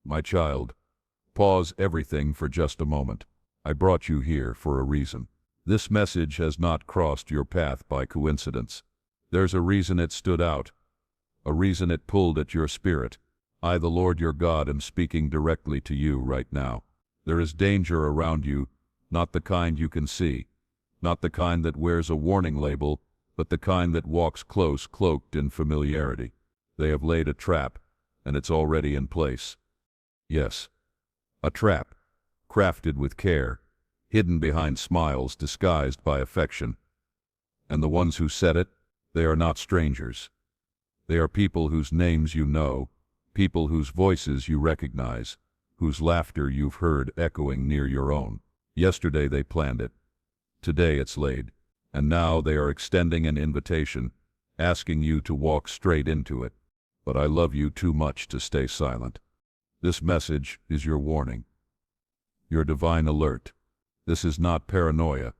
My child, pause everything for just a moment. I brought you here for a reason. This message has not crossed your path by coincidence. There's a reason it stood out, a reason it pulled at your spirit. I, the Lord your God, am speaking directly to you right now. There is danger around you, not the kind you can see, not the kind that wears a warning label, but the kind that walks close, cloaked in familiarity. They have laid a trap, and it's already in place. Yes, a trap, crafted with care, hidden behind smiles disguised by affection. And the ones who set it, they are not strangers. They are people whose names you know, people whose voices you recognize, whose laughter you've heard echoing near your own. Yesterday they planned it. Today it's laid. And now they are extending an invitation, asking you to walk straight into it. But I love you too much to stay silent. This message is your warning, your divine alert. This is not paranoia.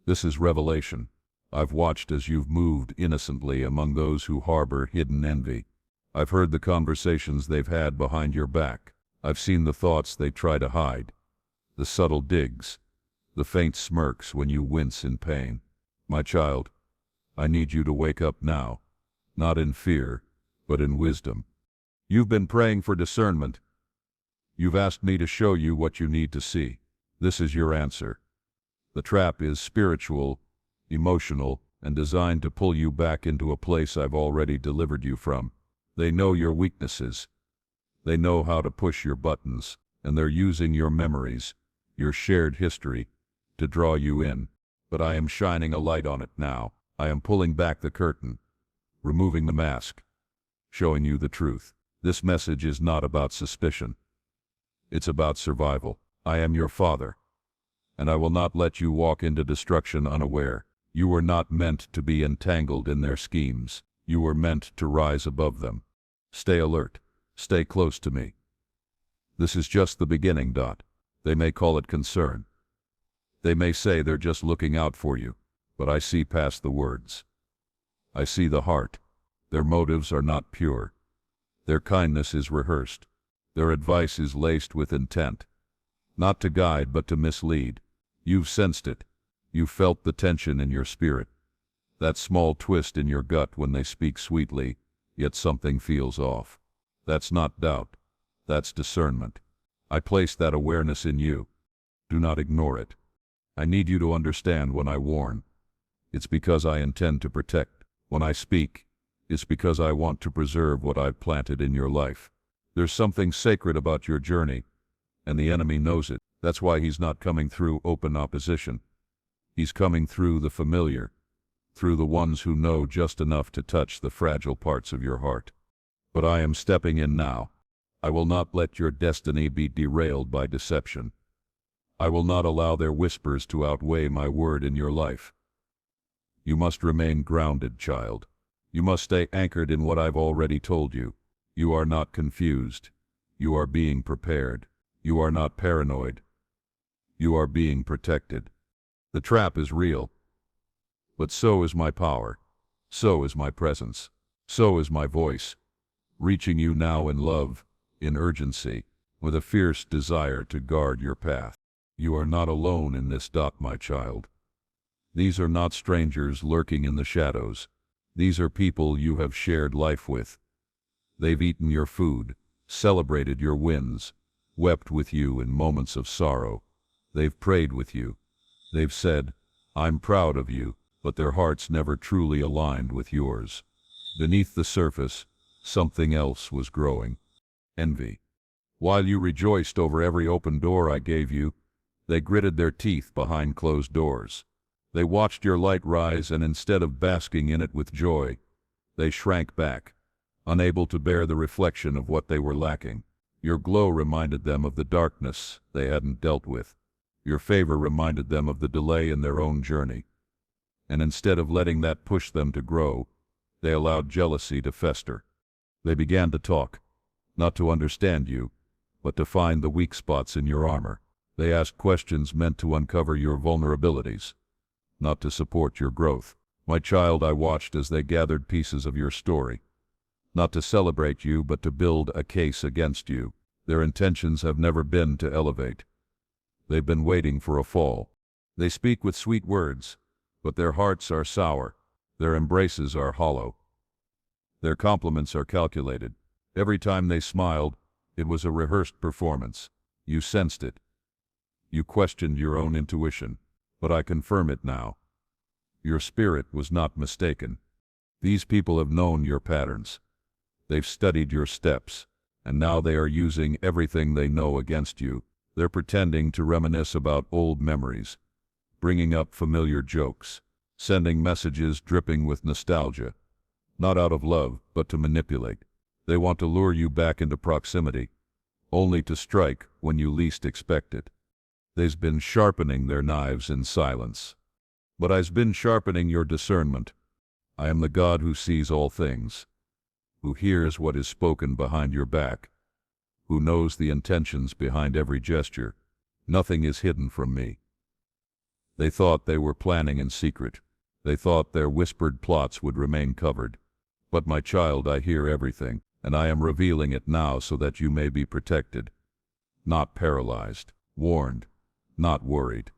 This is revelation. I've watched as you've moved innocently among those who harbor hidden envy. I've heard the conversations they've had behind your back. I've seen the thoughts they try to hide, the subtle digs, the faint smirks when you wince in pain. My child, I need you to wake up now, not in fear, but in wisdom. You've been praying for discernment. You've asked me to show you what you need to see. This is your answer. The trap is spiritual, emotional, and designed to pull you back into a place I've already delivered you from. They know your weaknesses. They know how to push your buttons, and they're using your memories, your shared history, to draw you in. But I am shining a light on it now. I am pulling back the curtain, removing the mask, showing you the truth. This message is not about suspicion. It's about survival. I am your father, and I will not let you walk into destruction unaware. You were not meant to be entangled in their schemes. You were meant to rise above them. Stay alert. Stay close to me. This is just the beginning. They may call it concern. They may say they're just looking out for you, but I see past the words. I see the heart. Their motives are not pure. Their kindness is rehearsed. Their advice is laced with intent, not to guide but to mislead. You've sensed it. You've felt the tension in your spirit, that small twist in your gut when they speak sweetly, yet something feels off. That's not doubt. That's discernment. I place that awareness in you. Do not ignore it. I need you to understand when I warn. It's because I intend to protect. When I speak, it's because I want to preserve what I've planted in your life. There's something sacred about your journey, and the enemy knows it. That's why he's not coming through open opposition. He's coming through the familiar, through the ones who know just enough to touch the fragile parts of your heart. But I am stepping in now. I will not let your destiny be derailed by deception. I will not allow their whispers to outweigh my word in your life. You must remain grounded, child. You must stay anchored in what I've already told you. You are not confused. You are being prepared. You are not paranoid. You are being protected. The trap is real, but so is my power. So is my presence. So is my voice, reaching you now in love, in urgency, with a fierce desire to guard your path. You are not alone in this, my child. These are not strangers lurking in the shadows. These are people you have shared life with. They've eaten your food, celebrated your wins, wept with you in moments of sorrow. They've prayed with you. They've said, "I'm proud of you," but their hearts never truly aligned with yours. Beneath the surface, something else was growing. Envy. While you rejoiced over every open door I gave you, they gritted their teeth behind closed doors. They watched your light rise, and instead of basking in it with joy, they shrank back, unable to bear the reflection of what they were lacking. Your glow reminded them of the darkness they hadn't dealt with. Your favor reminded them of the delay in their own journey. And instead of letting that push them to grow, they allowed jealousy to fester. They began to talk, not to understand you, but to find the weak spots in your armor. They asked questions meant to uncover your vulnerabilities, not to support your growth. My child, I watched as they gathered pieces of your story, not to celebrate you, but to build a case against you. Their intentions have never been to elevate. They've been waiting for a fall. They speak with sweet words, but their hearts are sour. Their embraces are hollow. Their compliments are calculated. Every time they smiled, it was a rehearsed performance. You sensed it. You questioned your own intuition, but I confirm it now. Your spirit was not mistaken. These people have known your patterns. They've studied your steps, and now they are using everything they know against you. They're pretending to reminisce about old memories, bringing up familiar jokes, sending messages dripping with nostalgia, not out of love, but to manipulate. They want to lure you back into proximity, only to strike when you least expect it. They've been sharpening their knives in silence. But I've been sharpening your discernment. I am the God who sees all things, who hears what is spoken behind your back, who knows the intentions behind every gesture. Nothing is hidden from me. They thought they were planning in secret. They thought their whispered plots would remain covered. But my child, I hear everything, and I am revealing it now so that you may be protected, not paralyzed, warned, not worried,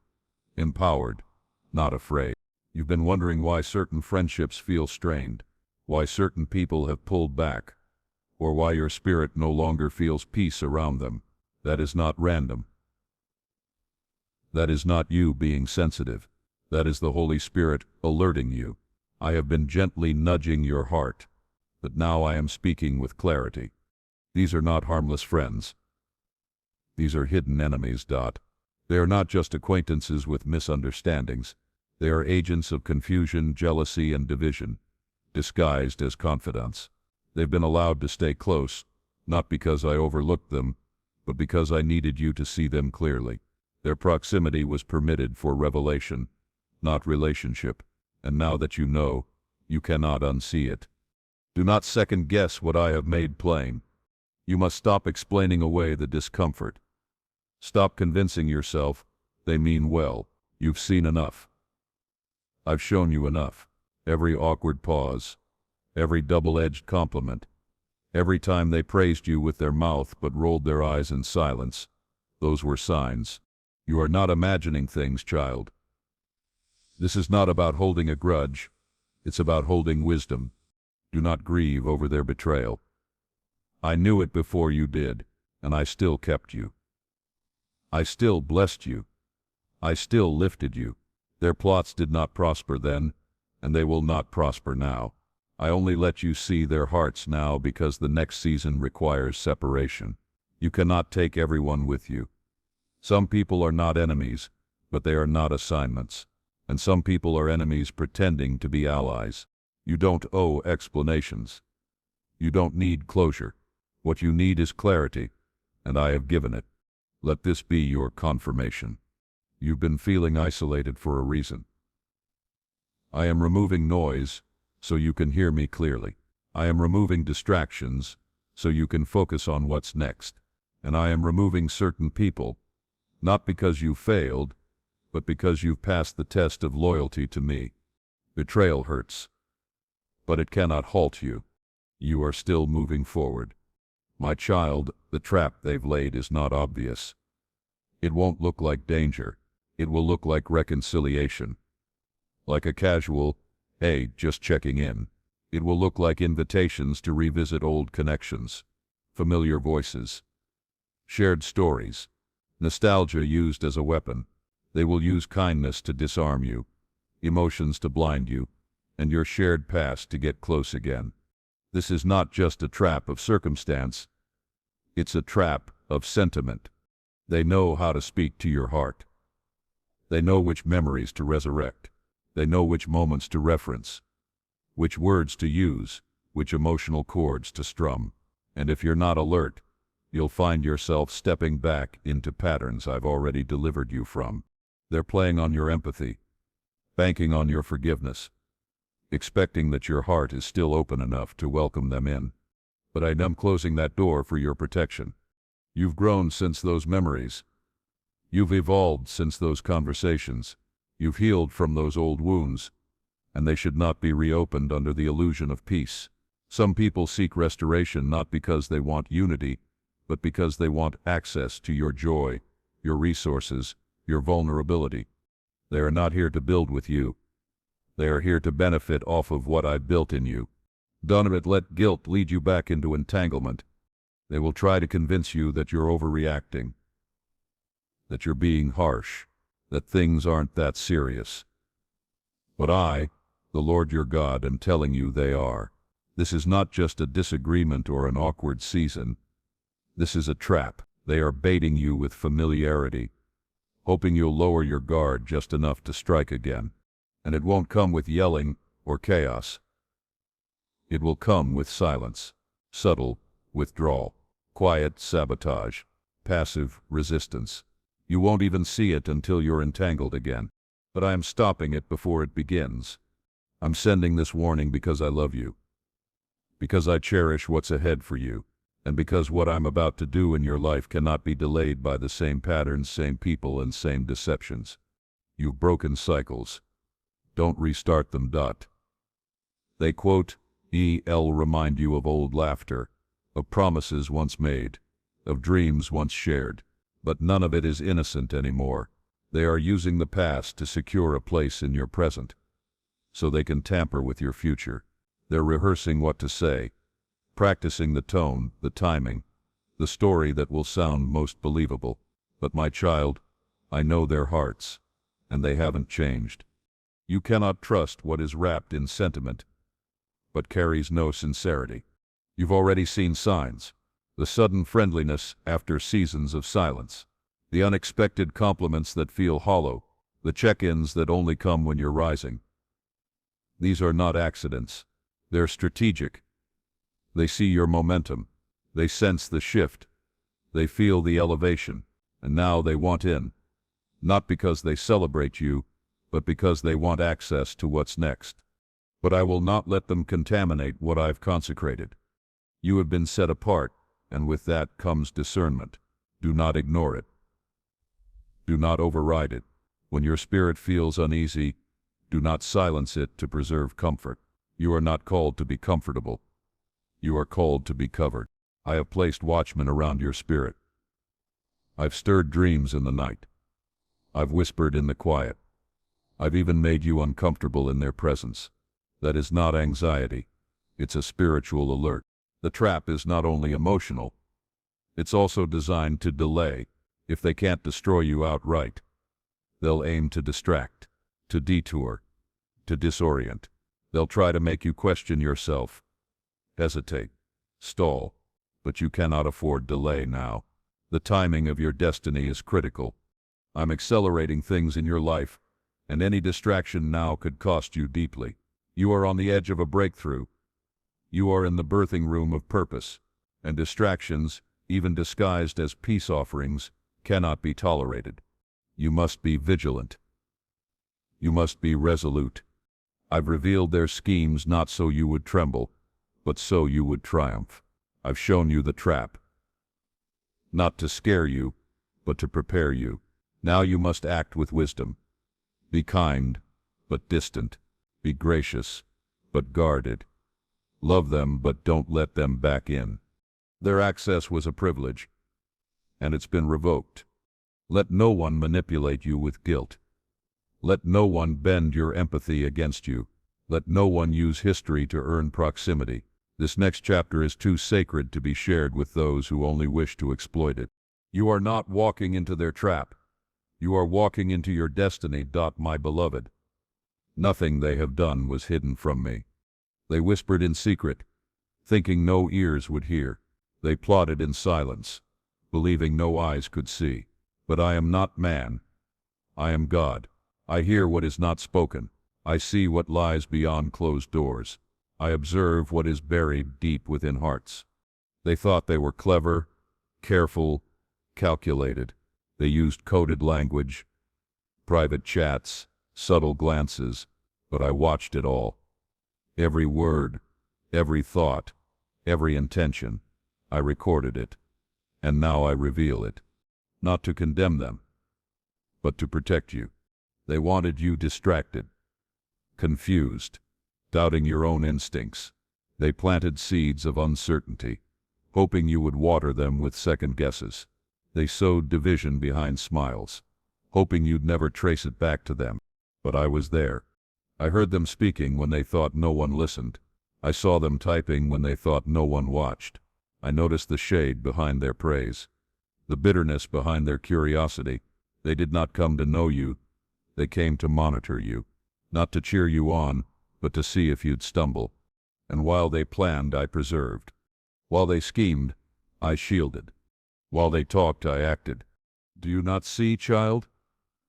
empowered, not afraid. You've been wondering why certain friendships feel strained, why certain people have pulled back, or why your spirit no longer feels peace around them. That is not random. That is not you being sensitive. That is the Holy Spirit alerting you. I have been gently nudging your heart, but now I am speaking with clarity. These are not harmless friends. These are hidden enemies. They are not just acquaintances with misunderstandings. They are agents of confusion, jealousy, and division, disguised as confidants. They've been allowed to stay close, not because I overlooked them, but because I needed you to see them clearly. Their proximity was permitted for revelation, not relationship, and now that you know, you cannot unsee it. Do not second-guess what I have made plain. You must stop explaining away the discomfort. Stop convincing yourself they mean well. You've seen enough. I've shown you enough. Every awkward pause, every double-edged compliment, every time they praised you with their mouth but rolled their eyes in silence, those were signs. You are not imagining things, child. This is not about holding a grudge. It's about holding wisdom. Do not grieve over their betrayal. I knew it before you did, and I still kept you. I still blessed you. I still lifted you. Their plots did not prosper then, and they will not prosper now. I only let you see their hearts now because the next season requires separation. You cannot take everyone with you. Some people are not enemies, but they are not assignments. And some people are enemies pretending to be allies. You don't owe explanations. You don't need closure. What you need is clarity, and I have given it. Let this be your confirmation. You've been feeling isolated for a reason. I am removing noise so you can hear me clearly. I am removing distractions so you can focus on what's next. And I am removing certain people, not because you failed, but because you've passed the test of loyalty to me. Betrayal hurts, but it cannot halt you. You are still moving forward. My child, the trap they've laid is not obvious. It won't look like danger. It will look like reconciliation. Like a casual, "Hey, just checking in." It will look like invitations to revisit old connections, familiar voices, shared stories, nostalgia used as a weapon. They will use kindness to disarm you, emotions to blind you, and your shared past to get close again. This is not just a trap of circumstance. It's a trap of sentiment. They know how to speak to your heart. They know which memories to resurrect. They know which moments to reference, which words to use, which emotional chords to strum. And if you're not alert, you'll find yourself stepping back into patterns I've already delivered you from. They're playing on your empathy, banking on your forgiveness, expecting that your heart is still open enough to welcome them in. But I am closing that door for your protection. You've grown since those memories. You've evolved since those conversations. You've healed from those old wounds, and they should not be reopened under the illusion of peace. Some people seek restoration not because they want unity, but because they want access to your joy, your resources, your vulnerability. They are not here to build with you. They are here to benefit off of what I built in you. Don't let guilt lead you back into entanglement. They will try to convince you that you're overreacting, that you're being harsh, that things aren't that serious. But I, the Lord your God, am telling you they are. This is not just a disagreement or an awkward season. This is a trap. They are baiting you with familiarity, hoping you'll lower your guard just enough to strike again. And it won't come with yelling or chaos. It will come with silence, subtle withdrawal, quiet sabotage, passive resistance. You won't even see it until you're entangled again. But I am stopping it before it begins. I'm sending this warning because I love you, because I cherish what's ahead for you, and because what I'm about to do in your life cannot be delayed by the same patterns, same people, and same deceptions. You've broken cycles. Don't restart them. They quote, remind you of old laughter, of promises once made, of dreams once shared, but none of it is innocent anymore. They are using the past to secure a place in your present, so they can tamper with your future. They're rehearsing what to say, practicing the tone, the timing, the story that will sound most believable. But my child, I know their hearts, and they haven't changed. You cannot trust what is wrapped in sentiment, but carries no sincerity. You've already seen signs. The sudden friendliness after seasons of silence. The unexpected compliments that feel hollow. The check-ins that only come when you're rising. These are not accidents. They're strategic. They see your momentum. They sense the shift. They feel the elevation. And now they want in. Not because they celebrate you, but because they want access to what's next. But I will not let them contaminate what I've consecrated. You have been set apart, and with that comes discernment. Do not ignore it. Do not override it. When your spirit feels uneasy, do not silence it to preserve comfort. You are not called to be comfortable. You are called to be covered. I have placed watchmen around your spirit. I've stirred dreams in the night. I've whispered in the quiet. I've even made you uncomfortable in their presence. That is not anxiety. It's a spiritual alert. The trap is not only emotional. It's also designed to delay. If they can't destroy you outright, they'll aim to distract, to detour, to disorient. They'll try to make you question yourself, hesitate, stall. But you cannot afford delay now. The timing of your destiny is critical. I'm accelerating things in your life, and any distraction now could cost you deeply. You are on the edge of a breakthrough. You are in the birthing room of purpose, and distractions, even disguised as peace offerings, cannot be tolerated. You must be vigilant. You must be resolute. I've revealed their schemes not so you would tremble, but so you would triumph. I've shown you the trap. Not to scare you, but to prepare you. Now you must act with wisdom. Be kind, but distant. Be gracious, but guarded. Love them, but don't let them back in. Their access was a privilege, and it's been revoked. Let no one manipulate you with guilt. Let no one bend your empathy against you. Let no one use history to earn proximity. This next chapter is too sacred to be shared with those who only wish to exploit it. You are not walking into their trap. You are walking into your destiny. My beloved. Nothing they have done was hidden from me. They whispered in secret, thinking no ears would hear. They plotted in silence, believing no eyes could see. But I am not man. I am God. I hear what is not spoken. I see what lies beyond closed doors. I observe what is buried deep within hearts. They thought they were clever, careful, calculated. They used coded language, private chats, subtle glances, but I watched it all. Every word, every thought, every intention, I recorded it, and now I reveal it. Not to condemn them, but to protect you. They wanted you distracted, confused, doubting your own instincts. They planted seeds of uncertainty, hoping you would water them with second guesses. They sowed division behind smiles, hoping you'd never trace it back to them. But I was there. I heard them speaking when they thought no one listened. I saw them typing when they thought no one watched. I noticed the shade behind their praise, the bitterness behind their curiosity. They did not come to know you. They came to monitor you, not to cheer you on, but to see if you'd stumble. And while they planned, I preserved. While they schemed, I shielded. While they talked, I acted. Do you not see, child?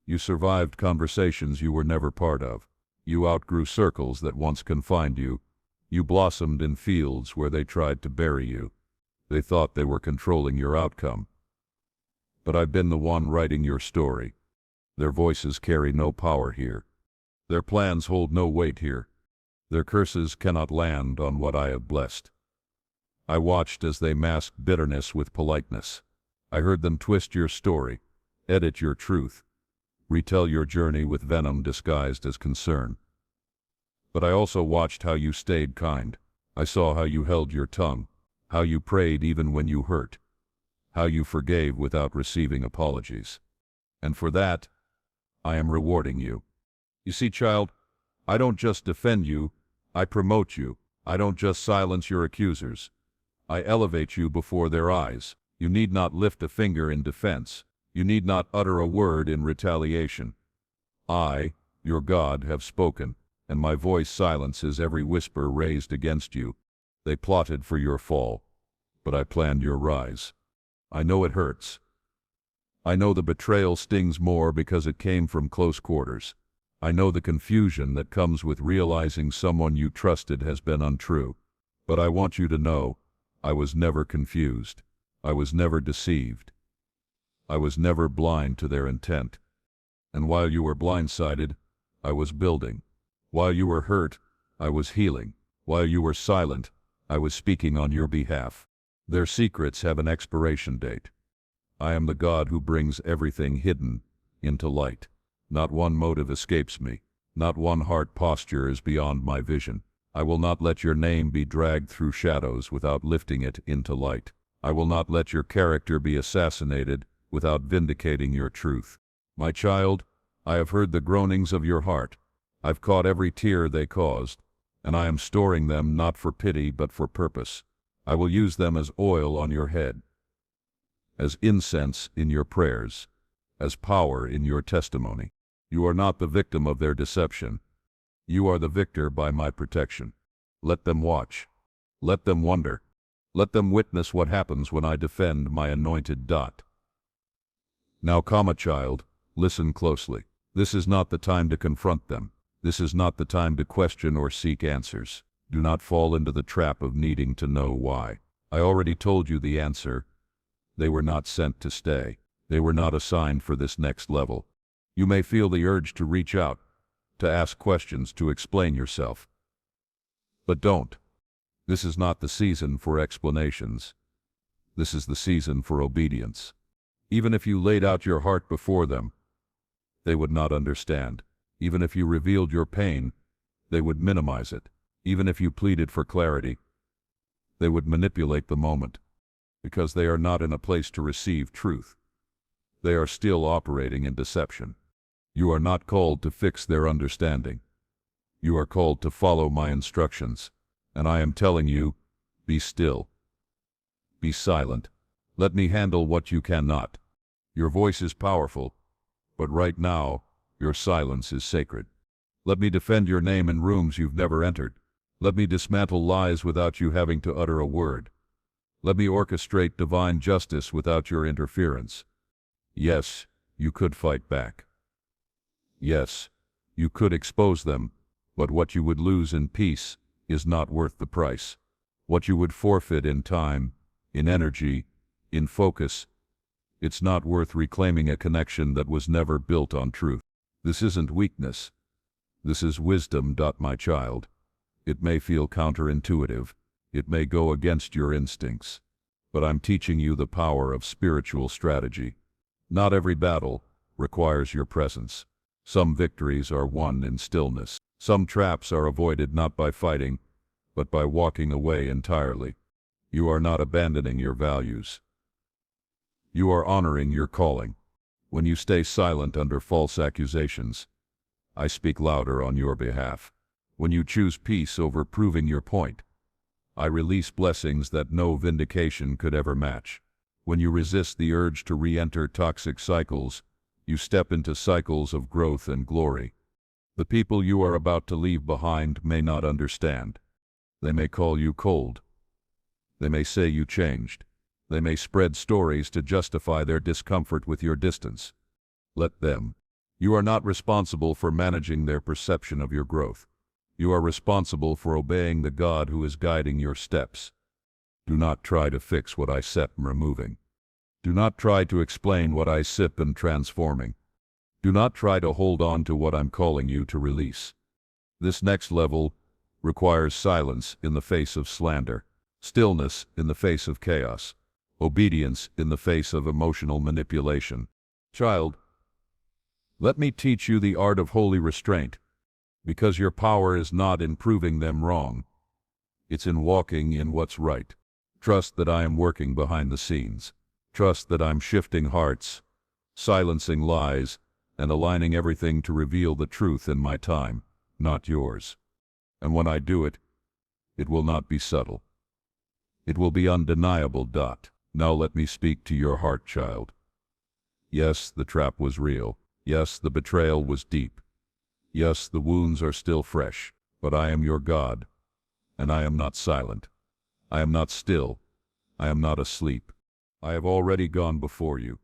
You survived conversations you were never part of. You outgrew circles that once confined you. You blossomed in fields where they tried to bury you. They thought they were controlling your outcome. But I've been the one writing your story. Their voices carry no power here. Their plans hold no weight here. Their curses cannot land on what I have blessed. I watched as they masked bitterness with politeness. I heard them twist your story, edit your truth, retell your journey with venom disguised as concern. But I also watched how you stayed kind. I saw how you held your tongue, how you prayed even when you hurt, how you forgave without receiving apologies. And for that, I am rewarding you. You see, child, I don't just defend you, I promote you. I don't just silence your accusers. I elevate you before their eyes. You need not lift a finger in defense. You need not utter a word in retaliation. I, your God, have spoken, and my voice silences every whisper raised against you. They plotted for your fall, but I planned your rise. I know it hurts. I know the betrayal stings more because it came from close quarters. I know the confusion that comes with realizing someone you trusted has been untrue. But I want you to know, I was never confused. I was never deceived. I was never blind to their intent. And while you were blindsided, I was building. While you were hurt, I was healing. While you were silent, I was speaking on your behalf. Their secrets have an expiration date. I am the God who brings everything hidden into light. Not one motive escapes me. Not one heart posture is beyond my vision. I will not let your name be dragged through shadows without lifting it into light. I will not let your character be assassinated without vindicating your truth. My child, I have heard the groanings of your heart. I've caught every tear they caused, and I am storing them not for pity but for purpose. I will use them as oil on your head, as incense in your prayers, as power in your testimony. You are not the victim of their deception. You are the victor by my protection. Let them watch. Let them wonder. Let them witness what happens when I defend my anointed dot. Now, child, listen closely. This is not the time to confront them. This is not the time to question or seek answers. Do not fall into the trap of needing to know why. I already told you the answer. They were not sent to stay. They were not assigned for this next level. You may feel the urge to reach out, to ask questions, to explain yourself. But don't. This is not the season for explanations. This is the season for obedience. Even if you laid out your heart before them, they would not understand. Even if you revealed your pain, they would minimize it. Even if you pleaded for clarity, they would manipulate the moment, because they are not in a place to receive truth. They are still operating in deception. You are not called to fix their understanding. You are called to follow my instructions. And I am telling you, be still. Be silent. Let me handle what you cannot. Your voice is powerful, but right now, your silence is sacred. Let me defend your name in rooms you've never entered. Let me dismantle lies without you having to utter a word. Let me orchestrate divine justice without your interference. Yes, you could fight back. Yes, you could expose them, but what you would lose in peace is not worth the price. What you would forfeit in time, in energy, in focus, it's not worth reclaiming a connection that was never built on truth. This isn't weakness. This is wisdom, my child. It may feel counterintuitive. It may go against your instincts. But I'm teaching you the power of spiritual strategy. Not every battle requires your presence. Some victories are won in stillness. Some traps are avoided not by fighting, but by walking away entirely. You are not abandoning your values. You are honoring your calling. When you stay silent under false accusations, I speak louder on your behalf. When you choose peace over proving your point, I release blessings that no vindication could ever match. When you resist the urge to re-enter toxic cycles, you step into cycles of growth and glory. The people you are about to leave behind may not understand. They may call you cold. They may say you changed. They may spread stories to justify their discomfort with your distance. Let them. You are not responsible for managing their perception of your growth. You are responsible for obeying the God who is guiding your steps. Do not try to fix what I set and removing. Do not try to explain what I sip and transforming. Do not try to hold on to what I'm calling you to release. This next level requires silence in the face of slander, stillness in the face of chaos, obedience in the face of emotional manipulation. Child, let me teach you the art of holy restraint, because your power is not in proving them wrong. It's in walking in what's right. Trust that I am working behind the scenes. Trust that I'm shifting hearts, silencing lies, and aligning everything to reveal the truth in my time, not yours. And when I do it, it will not be subtle. It will be undeniable. Now let me speak to your heart, child. Yes, the trap was real. Yes, the betrayal was deep. Yes, the wounds are still fresh. But I am your God, and I am not silent. I am not still. I am not asleep. I have already gone before you.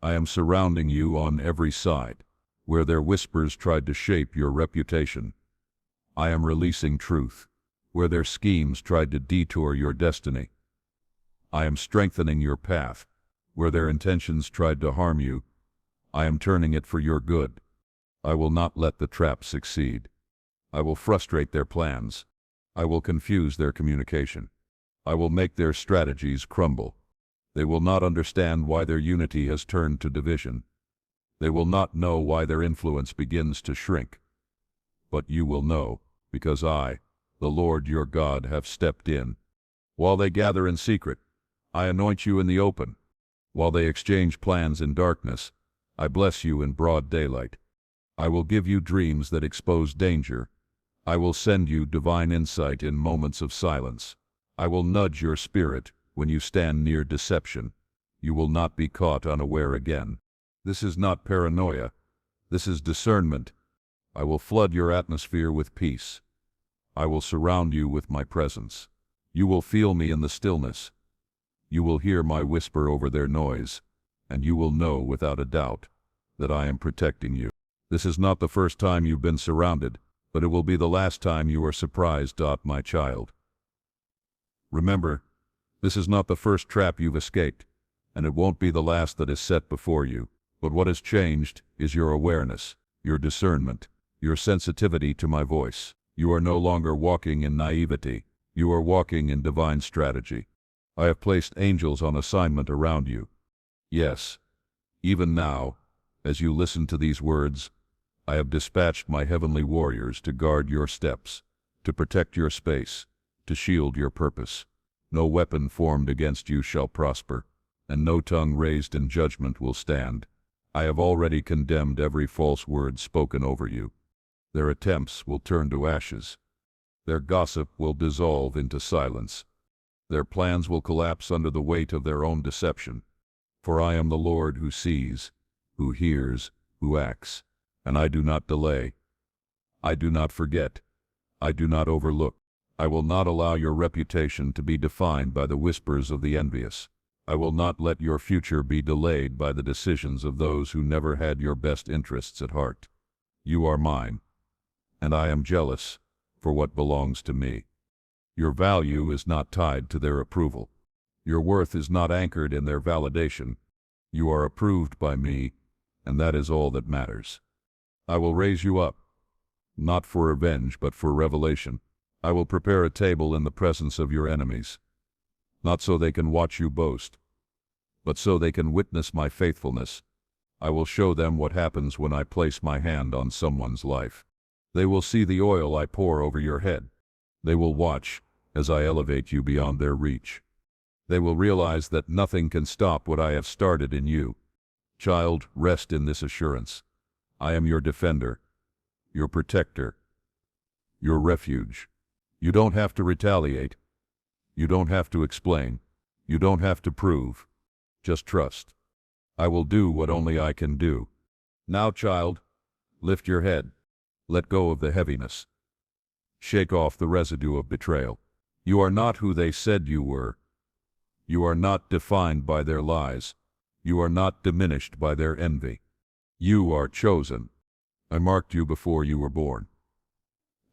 I am surrounding you on every side. Where their whispers tried to shape your reputation, I am releasing truth. Where their schemes tried to detour your destiny, I am strengthening your path. Where their intentions tried to harm you, I am turning it for your good. I will not let the trap succeed. I will frustrate their plans. I will confuse their communication. I will make their strategies crumble. They will not understand why their unity has turned to division. They will not know why their influence begins to shrink. But you will know, because I, the Lord your God, have stepped in. While they gather in secret, I anoint you in the open. While they exchange plans in darkness, I bless you in broad daylight. I will give you dreams that expose danger. I will send you divine insight in moments of silence. I will nudge your spirit when you stand near deception. You will not be caught unaware again. This is not paranoia. This is discernment. I will flood your atmosphere with peace. I will surround you with my presence. You will feel me in the stillness. You will hear my whisper over their noise, and you will know without a doubt that I am protecting you. This is not the first time you've been surrounded, but it will be the last time you are surprised, my child. Remember, this is not the first trap you've escaped, and it won't be the last that is set before you. But what has changed is your awareness, your discernment, your sensitivity to my voice. You are no longer walking in naivety. You are walking in divine strategy. I have placed angels on assignment around you. Yes, even now, as you listen to these words, I have dispatched my heavenly warriors to guard your steps, to protect your space, to shield your purpose. No weapon formed against you shall prosper, and no tongue raised in judgment will stand. I have already condemned every false word spoken over you. Their attempts will turn to ashes. Their gossip will dissolve into silence. Their plans will collapse under the weight of their own deception. For I am the Lord who sees, who hears, who acts, and I do not delay. I do not forget. I do not overlook. I will not allow your reputation to be defined by the whispers of the envious. I will not let your future be delayed by the decisions of those who never had your best interests at heart. You are mine, and I am jealous for what belongs to me. Your value is not tied to their approval. Your worth is not anchored in their validation. You are approved by me, and that is all that matters. I will raise you up, not for revenge but for revelation. I will prepare a table in the presence of your enemies, not so they can watch you boast, but so they can witness my faithfulness. I will show them what happens when I place my hand on someone's life. They will see the oil I pour over your head. They will watch as I elevate you beyond their reach. They will realize that nothing can stop what I have started in you. Child, rest in this assurance. I am your defender, your protector, your refuge. You don't have to retaliate. You don't have to explain. You don't have to prove. Just trust. I will do what only I can do. Now, child, lift your head. Let go of the heaviness. Shake off the residue of betrayal. You are not who they said you were. You are not defined by their lies. You are not diminished by their envy. You are chosen. I marked you before you were born.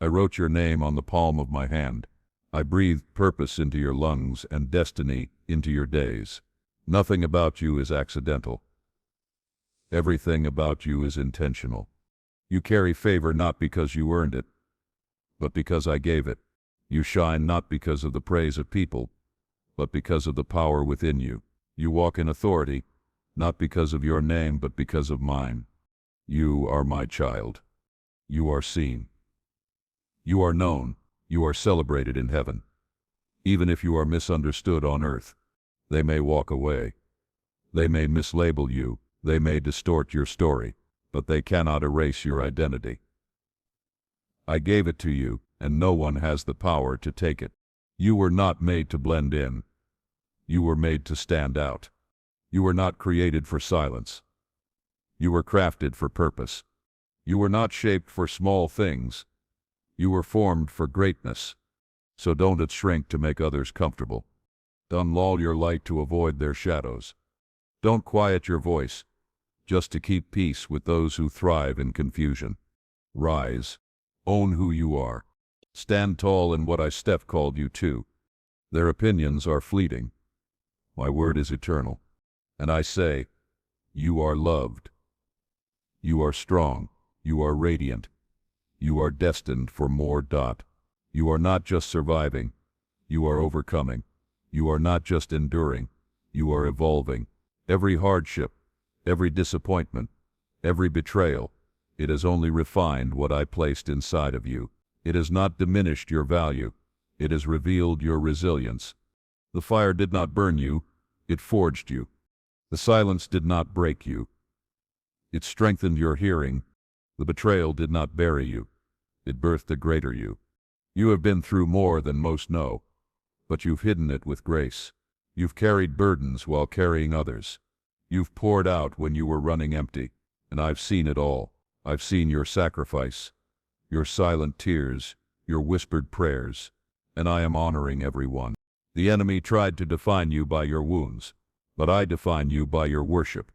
I wrote your name on the palm of my hand. I breathed purpose into your lungs and destiny into your days. Nothing about you is accidental. Everything about you is intentional. You carry favor not because you earned it, but because I gave it. You shine not because of the praise of people, but because of the power within you. You walk in authority, not because of your name, but because of mine. You are my child. You are seen. You are known. You are celebrated in heaven. Even if you are misunderstood on earth, they may walk away. They may mislabel you. They may distort your story, but they cannot erase your identity. I gave it to you, and no one has the power to take it. You were not made to blend in. You were made to stand out. You were not created for silence. You were crafted for purpose. You were not shaped for small things. You were formed for greatness. So don't shrink to make others comfortable. Don't lull your light to avoid their shadows. Don't quiet your voice, just to keep peace with those who thrive in confusion. Rise. Own who you are. Stand tall in what Steph called you to. Their opinions are fleeting. My word is eternal. And I say, you are loved. You are strong. You are radiant. You are destined for more. You are not just surviving. You are overcoming. You are not just enduring. You are evolving. Every hardship, every disappointment, every betrayal, it has only refined what I placed inside of you. It has not diminished your value. It has revealed your resilience. The fire did not burn you. It forged you. The silence did not break you. It strengthened your hearing. The betrayal did not bury you. It birthed a greater you. You have been through more than most know, but you've hidden it with grace. You've carried burdens while carrying others. You've poured out when you were running empty, and I've seen it all. I've seen your sacrifice, your silent tears, your whispered prayers, and I am honoring every one. The enemy tried to define you by your wounds, but I define you by your worship.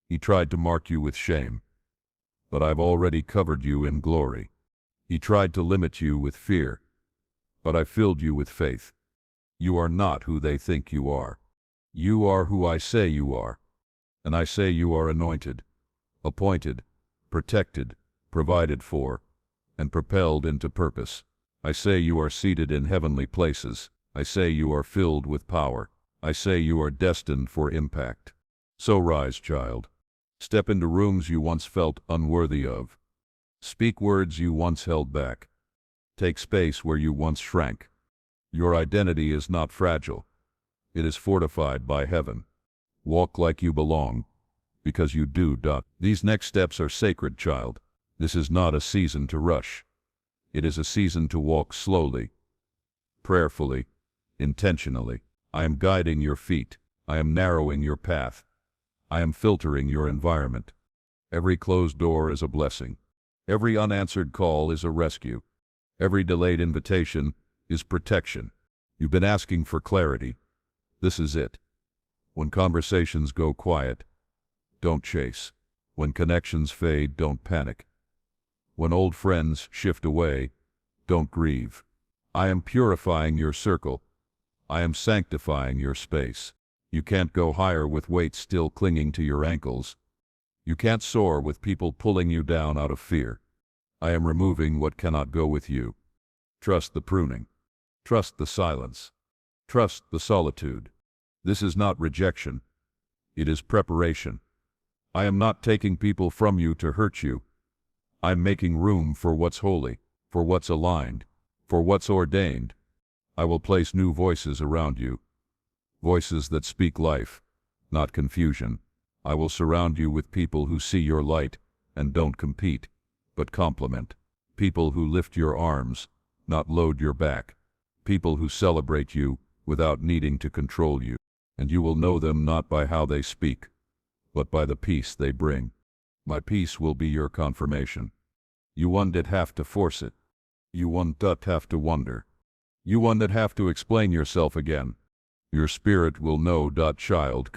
He tried to mark you with shame, but I've already covered you in glory. He tried to limit you with fear, but I filled you with faith. You are not who they think you are. You are who I say you are. And I say you are anointed, appointed, protected, provided for, and propelled into purpose. I say you are seated in heavenly places. I say you are filled with power. I say you are destined for impact. So rise, child. Step into rooms you once felt unworthy of. Speak words you once held back. Take space where you once shrank. Your identity is not fragile. It is fortified by heaven. Walk like you belong, because you do. These next steps are sacred, child. This is not a season to rush. It is a season to walk slowly, prayerfully, intentionally. I am guiding your feet. I am narrowing your path. I am filtering your environment. Every closed door is a blessing. Every unanswered call is a rescue. Every delayed invitation is protection. You've been asking for clarity. This is it. When conversations go quiet, don't chase. When connections fade, don't panic. When old friends shift away, don't grieve. I am purifying your circle. I am sanctifying your space. You can't go higher with weights still clinging to your ankles. You can't soar with people pulling you down out of fear. I am removing what cannot go with you. Trust the pruning. Trust the silence. Trust the solitude. This is not rejection. It is preparation. I am not taking people from you to hurt you. I'm making room for what's holy, for what's aligned, for what's ordained. I will place new voices around you. voices that speak life, not confusion. I will surround you with people who see your light and don't compete, but complement. People who lift your arms, not load your back. People who celebrate you without needing to control you. And you will know them not by how they speak, but by the peace they bring. My peace will be your confirmation. You one that have to force it. You one that have to wonder. You one that have to explain yourself again. Your spirit will know, child,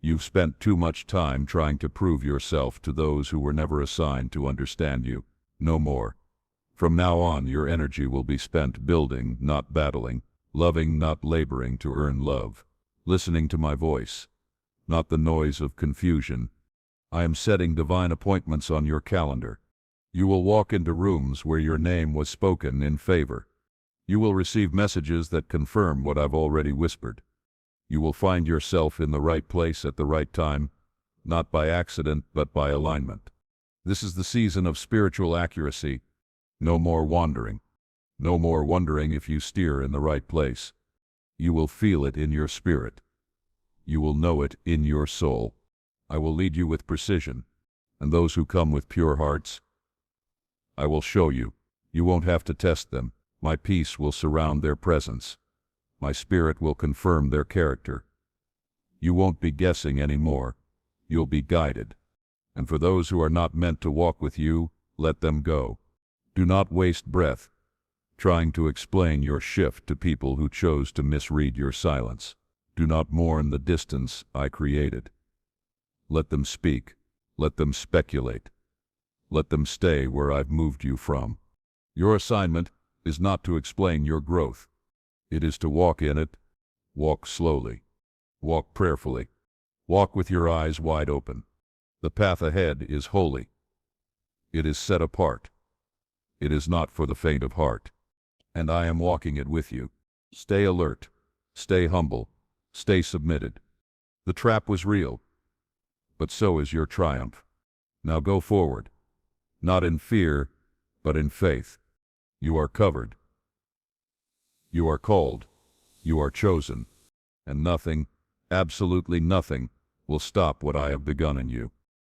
you've spent too much time trying to prove yourself to those who were never assigned to understand you. No more. From now on, your energy will be spent building, not battling, loving, not laboring to earn love, listening to my voice, not the noise of confusion. I am setting divine appointments on your calendar. You will walk into rooms where your name was spoken in favor. You will receive messages that confirm what I've already whispered. You will find yourself in the right place at the right time, not by accident but by alignment. This is the season of spiritual accuracy. No more wandering. No more wondering if you steer in the right place. You will feel it in your spirit. You will know it in your soul. I will lead you with precision, and those who come with pure hearts, I will show you. You won't have to test them. My peace will surround their presence. My spirit will confirm their character. You won't be guessing anymore. You'll be guided. And for those who are not meant to walk with you, let them go. Do not waste breath trying to explain your shift to people who chose to misread your silence. Do not mourn the distance I created. Let them speak. Let them speculate. Let them stay where I've moved you from. Your assignment is not to explain your growth. It is to walk in it. Walk slowly. Walk prayerfully. Walk with your eyes wide open. The path ahead is holy. It is set apart. It is not for the faint of heart. And I am walking it with you. Stay alert. Stay humble. Stay submitted. The trap was real, but so is your triumph. Now go forward. Not in fear, but in faith. You are covered. You are called. You are chosen. And nothing, absolutely nothing, will stop what I have begun in you.